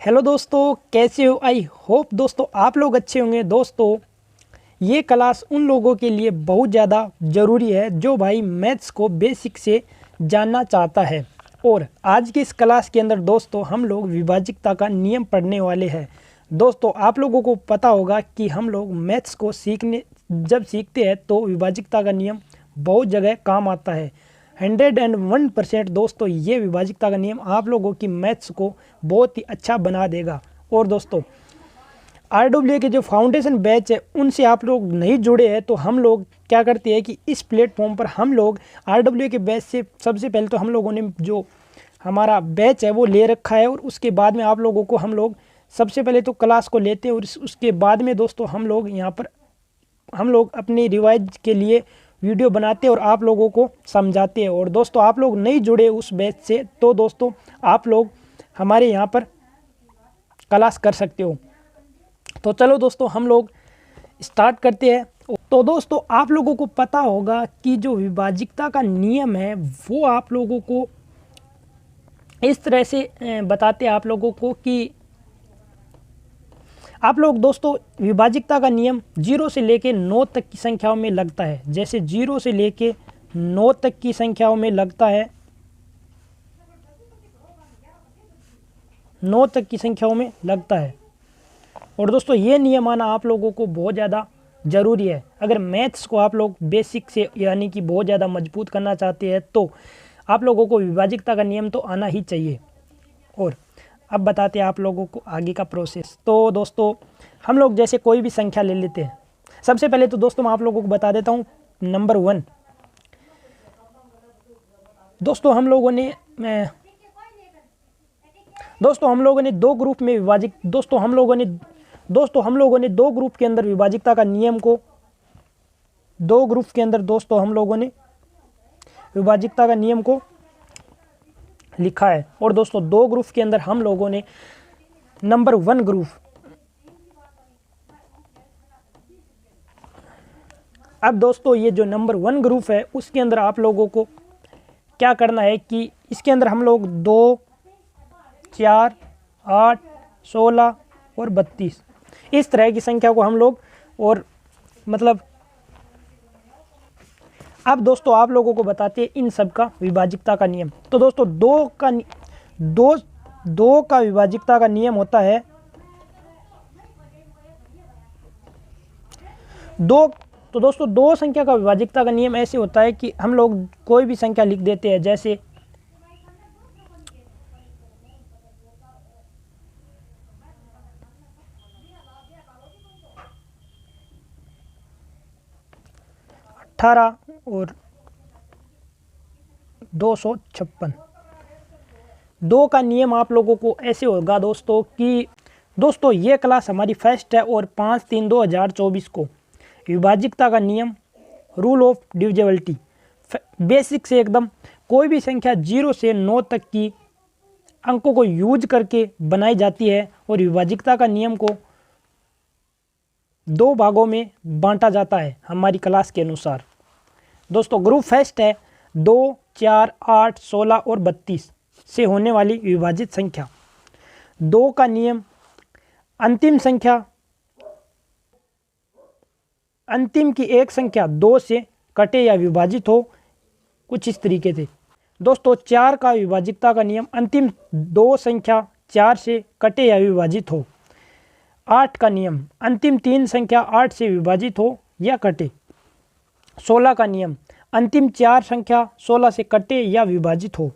Hello दोस्तों, कैसे हो? आई होप दोस्तों आप लोग अच्छे होंगे। दोस्तों ये क्लास उन लोगों के लिए बहुत ज़्यादा ज़रूरी है जो भाई मैथ्स को बेसिक से जानना चाहता है। और आज की इस क्लास के अंदर दोस्तों हम लोग विभाजिकता का नियम पढ़ने वाले हैं। दोस्तों आप लोगों को पता होगा कि हम लोग मैथ्स को जब सीखते हैं तो विभाजिकता का नियम बहुत जगह काम आता है। 101% दोस्तों ये विभाजिकता का नियम आप लोगों की मैथ्स को बहुत ही अच्छा बना देगा। और दोस्तों RWA के जो फाउंडेशन बैच है उनसे आप लोग नहीं जुड़े हैं तो हम लोग क्या करते हैं कि इस प्लेटफॉर्म पर हम लोग RWA के बैच से सबसे पहले तो हम लोगों ने जो हमारा बैच है वो ले रखा है। और उसके बाद में आप लोगों को हम लोग सबसे पहले तो क्लास को लेते हैं और उसके बाद में दोस्तों हम लोग यहाँ पर हम लोग अपनी रिवाइज के लिए वीडियो बनाते हैं और आप लोगों को समझाते हैं। और दोस्तों आप लोग नहीं जुड़े उस बैच से तो दोस्तों आप लोग हमारे यहाँ पर क्लास कर सकते हो। तो चलो दोस्तों हम लोग स्टार्ट करते हैं। तो दोस्तों आप लोगों को पता होगा कि जो विभाजिकता का नियम है वो आप लोगों को इस तरह से बताते हैं आप लोगों को कि आप लोग दोस्तों विभाजिकता का नियम 0 से लेके 9 तक की संख्याओं में लगता है। जैसे 0 से लेके 9 तक की संख्याओं में लगता है, 9 तक की संख्याओं में लगता है। और दोस्तों ये नियम आना आप लोगों को बहुत ज़्यादा ज़रूरी है। अगर मैथ्स को आप लोग बेसिक से यानी कि बहुत ज़्यादा मजबूत करना चाहते हैं तो आप लोगों को विभाजिकता का नियम तो आना ही चाहिए। और अब बताते हैं आप लोगों को आगे का प्रोसेस। तो दोस्तों हम लोग जैसे कोई भी संख्या ले लेते हैं। सबसे पहले तो दोस्तों मैं आप लोगों को बता देता हूँ नंबर 1। दोस्तों हम लोगों ने दो ग्रुप में विभाजित दोस्तों हम लोगों ने दो ग्रुप के अंदर विभाजिकता का नियम को दो ग्रुप के अंदर दोस्तों हम लोगों ने विभाजिकता का नियम को लिखा है। और दोस्तों दो ग्रुप के अंदर हम लोगों ने नंबर 1 ग्रुप, अब दोस्तों ये जो नंबर 1 ग्रुप है उसके अंदर आप लोगों को क्या करना है कि इसके अंदर हम लोग 2, 4, 8, 16 और 32 इस तरह की संख्या को हम लोग और मतलब अब दोस्तों आप लोगों को बताते हैं इन सब का विभाजिकता का नियम। तो दोस्तों दो का विभाजिकता का नियम होता है दो। तो दोस्तों दो संख्या का विभाजिकता का नियम ऐसे होता है कि हम लोग कोई भी संख्या लिख देते हैं। जैसे अठारह और 256। दो का नियम आप लोगों को ऐसे होगा दोस्तों कि दोस्तों ये क्लास हमारी फर्स्ट है और 5/3/2024 को विभाजिकता का नियम रूल ऑफ डिविजिबिलिटी बेसिक से एकदम कोई भी संख्या 0 से 9 तक की अंकों को यूज करके बनाई जाती है। और विभाजिकता का नियम को 2 भागों में बांटा जाता है हमारी क्लास के अनुसार। दोस्तों ग्रुप फर्स्ट है 2, 4, 8, 16 और 32 से होने वाली विभाजित संख्या। 2 का नियम अंतिम की एक संख्या 2 से कटे या विभाजित हो, कुछ इस तरीके से। दोस्तों 4 का विभाजिकता का नियम अंतिम 2 संख्या 4 से कटे या विभाजित हो। 8 का नियम अंतिम 3 संख्या 8 से विभाजित हो या कटे। 16 का नियम अंतिम 4 संख्या 16 से कटे या विभाजित हो।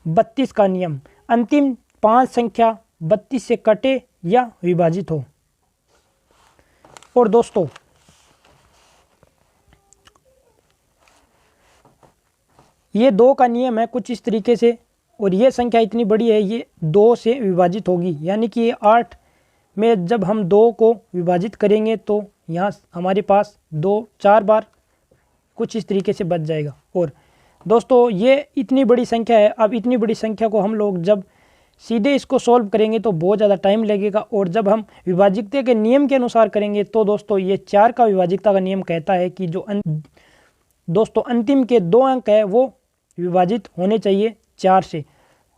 32 का नियम अंतिम 5 संख्या 32 से कटे या विभाजित हो। और दोस्तों ये 2 का नियम है कुछ इस तरीके से। और ये संख्या इतनी बड़ी है ये 2 से विभाजित होगी, यानी कि ये 8 में जब हम 2 को विभाजित करेंगे तो यहाँ हमारे पास 2 4 बार कुछ इस तरीके से बच जाएगा। और दोस्तों ये इतनी बड़ी संख्या है। अब इतनी बड़ी संख्या को हम लोग जब सीधे इसको सॉल्व करेंगे तो बहुत ज़्यादा टाइम लगेगा। और जब हम विभाजिकता के नियम के अनुसार करेंगे तो दोस्तों ये 4 का विभाजिकता का नियम कहता है कि जो दोस्तों अंतिम के 2 अंक है वो विभाजित होने चाहिए 4 से।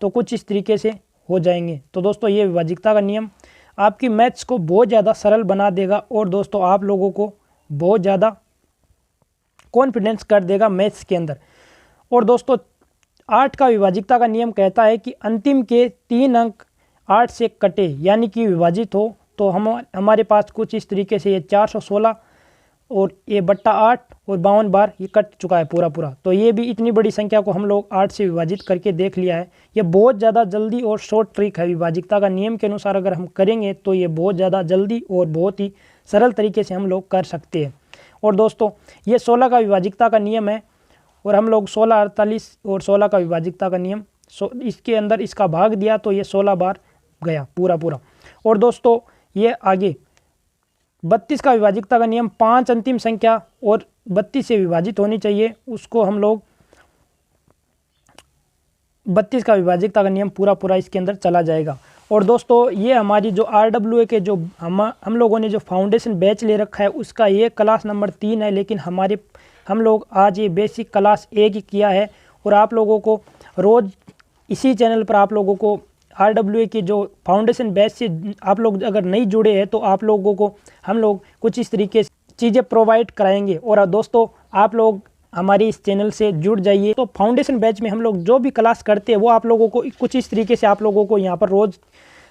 तो कुछ इस तरीके से हो जाएंगे। तो दोस्तों ये विभाजिकता का नियम आपकी मैथ्स को बहुत ज़्यादा सरल बना देगा और दोस्तों आप लोगों को बहुत ज़्यादा कॉन्फिडेंस कर देगा मैथ्स के अंदर। और दोस्तों 8 का विभाजिकता का नियम कहता है कि अंतिम के 3 अंक 8 से कटे यानी कि विभाजित हो, तो हमारे पास कुछ इस तरीके से ये 416 और ये बट्टा 8 और 52 बार ये कट चुका है पूरा। तो ये भी इतनी बड़ी संख्या को हम लोग 8 से विभाजित करके देख लिया है। ये बहुत ज़्यादा जल्दी और शॉर्ट ट्रिक है, विभाजिकता का नियम के अनुसार अगर हम करेंगे तो ये बहुत ज़्यादा जल्दी और बहुत ही सरल तरीके से हम लोग कर सकते हैं। और दोस्तों ये 16 का विभाजिकता का नियम है और हम लोग 16, 48 और 16 का विभाजिकता का नियम इसके अंदर इसका भाग दिया तो ये 16 बार गया पूरा। और दोस्तों ये आगे 32 का विभाजिकता का नियम 5 अंतिम संख्या और 32 से विभाजित होनी चाहिए, उसको हम लोग 32 का विभाजिकता का नियम पूरा इसके अंदर चला जाएगा। और दोस्तों ये हमारी जो RWA के जो हम लोगों ने जो फाउंडेशन बैच ले रखा है उसका ये क्लास नंबर 3 है, लेकिन हम लोग आज ये बेसिक क्लास 1 ही किया है। और आप लोगों को रोज़ इसी चैनल पर आप लोगों को RWA की जो फाउंडेशन बैच से आप लोग अगर नहीं जुड़े हैं तो आप लोगों को हम लोग कुछ इस तरीके से चीज़ें प्रोवाइड कराएंगे। और दोस्तों आप लोग हमारे इस चैनल से जुड़ जाइए। तो फाउंडेशन बैच में हम लोग जो भी क्लास करते हैं वो आप लोगों को कुछ इस तरीके से आप लोगों को यहाँ पर रोज़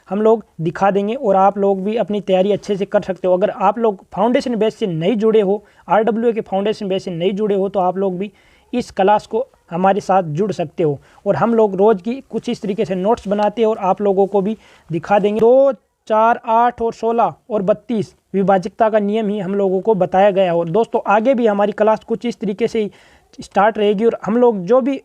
हम लोग दिखा देंगे और आप लोग भी अपनी तैयारी अच्छे से कर सकते हो। अगर आप लोग फाउंडेशन बैच से नहीं जुड़े हो, RWA के फाउंडेशन बैच से नहीं जुड़े हो, तो आप लोग भी इस क्लास को हमारे साथ जुड़ सकते हो। और हम लोग रोज़ की कुछ इस तरीके से नोट्स बनाते हैं और आप लोगों को भी दिखा देंगे। 2, 4, 8 और 16 और 32 विभाजिकता का नियम ही हम लोगों को बताया गया। और दोस्तों आगे भी हमारी क्लास कुछ इस तरीके से ही स्टार्ट रहेगी और हम लोग जो भी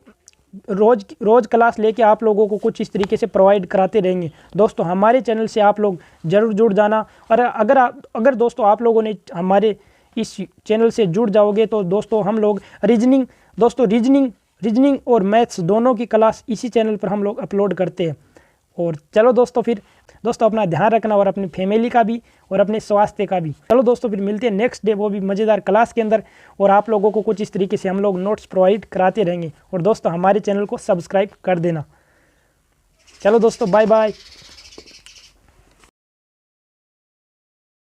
रोज़ क्लास लेके आप लोगों को कुछ इस तरीके से प्रोवाइड कराते रहेंगे। दोस्तों हमारे चैनल से आप लोग ज़रूर जुड़ जाना। और अगर दोस्तों आप लोगों ने हमारे इस चैनल से जुड़ जाओगे तो दोस्तों हम लोग रीजनिंग और मैथ्स दोनों की क्लास इसी चैनल पर हम लोग अपलोड करते हैं। और चलो दोस्तों फिर दोस्तों अपना ध्यान रखना और अपनी फैमिली का भी और अपने स्वास्थ्य का भी। चलो दोस्तों फिर मिलते हैं नेक्स्ट डे वो भी मज़ेदार क्लास के अंदर और आप लोगों को कुछ इस तरीके से हम लोग नोट्स प्रोवाइड कराते रहेंगे। और दोस्तों हमारे चैनल को सब्सक्राइब कर देना। चलो दोस्तों बाय बाय।